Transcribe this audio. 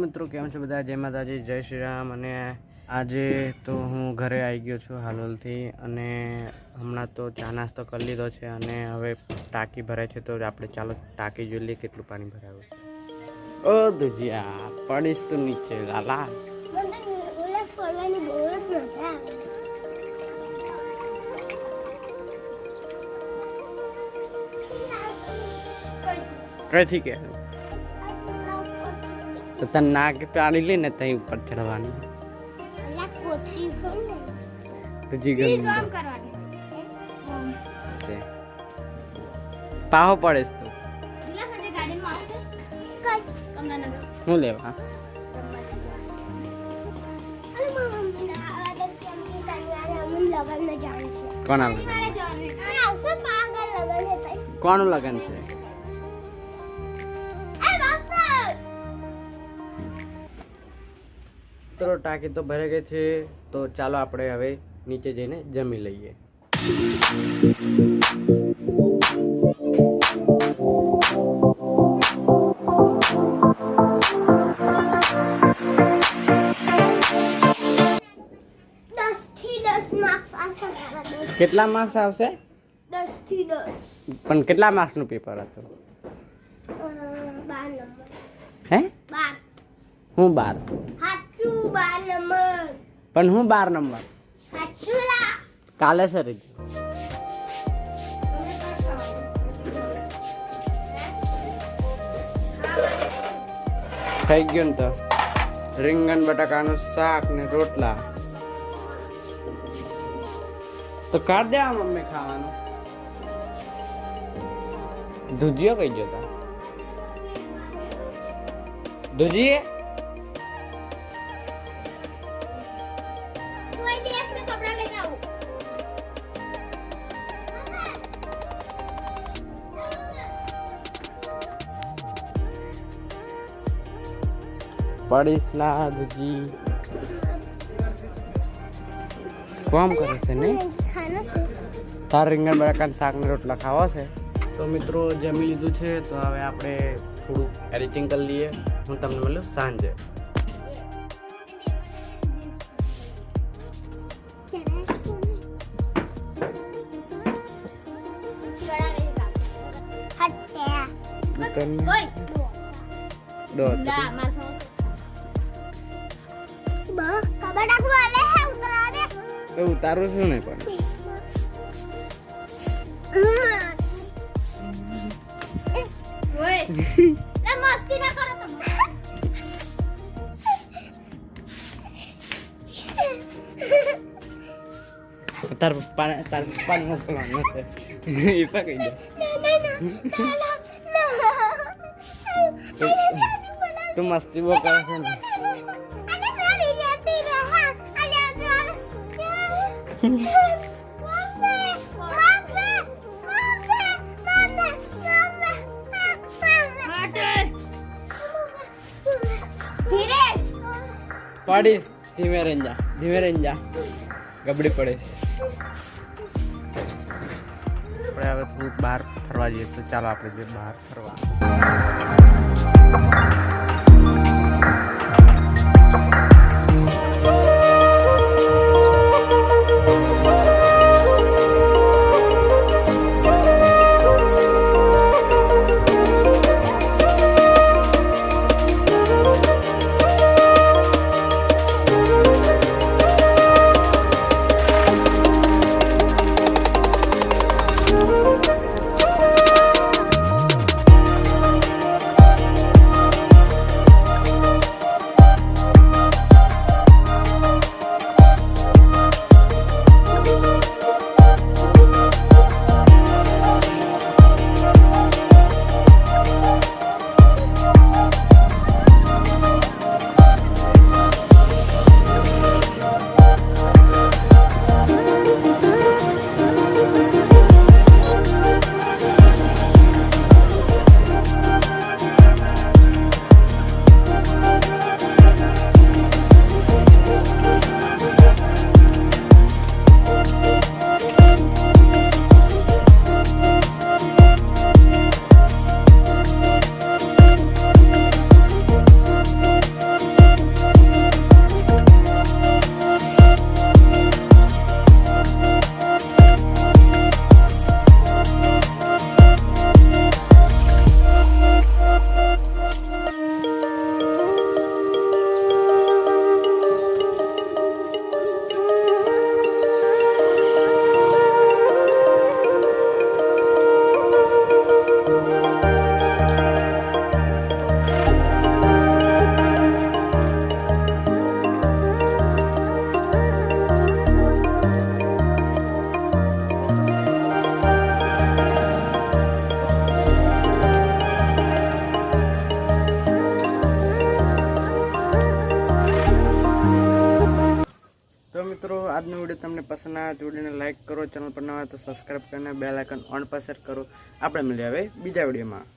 મિત્રો કેમ છો બધા? જય માતાજી, જય શ્રી રામ। અને આજે તો હું ઘરે આવી ગયો છું હાલોલથી, અને હમણાં તો ચા નાસ્તો કરી લીધો છે અને હવે ટાંકી ભરાય છે, તો આપણે ચાલો ટાંકી જોઈ લઈએ કેટલું પાણી ભરાયું છે। ઓ દુજિયા પડીશ તું નીચે લાલા। કઈથી કે તો તને નાક પાડી લઈને તઈ ઉપર ચડવાની પાહો પડેસ તું હું લેવા કોનું લગન છે? તો ટાંકી તો ભરાઈ ગઈ છે, તો ચાલો આપણે હવે નીચે જઈને જમી લઈએ। કેટલા માર્ક્સ આવશે? 10 થી 10। પણ કેટલા માર્ક્સનું પેપર હતું? 12 નંબર। હે 12? હું 12? સાચું 12 નંબર। પણ હું 12 નંબર? સાચું લા। કાલે સર થઈ ગયું ને, તો રીંગણ બટાકાનું શાક ને રોટલા તો કાઢ દે મમ્મી ખાવાનું। દૂધિયો કઈ જતા દૂધી कोई भी इसमें कपड़ा लेके आओ। પડીશલા દૂધી કોમ કરે છે ને? खाना से તાર રીંગણ બટાકાનું શાક ને રોટલા ખાવા છે? તો મિત્રો જમી લીધું છે, તો હવે આપણે થોડું એડિટિંગ કરી લઈએ। હું તમને મળ્યું સાંજે। તો ઉતારું છું ને પણ मस्ती ना करो तुम। તાર પપ્પા મોકલવાનું છે એ પણ કહી દે। તું મસ્તી બહુ કરે છે ને। પડીશ ધીમે રંજા ગબડી પડે છે। આપણે હવે થોડુંક બહાર ફરવા જઈએ, તો ચાલો આપણે જઈએ બહાર ફરવા। પસંદ આવે તો વિડીયોને લાઈક કરો, ચેનલ પર નવા હોય તો સબસ્ક્રાઈબ કરીને બેલ આઇકન ઓન પર સેટ કરો. આપણે મળીએ હવે બીજા વિડીયોમાં.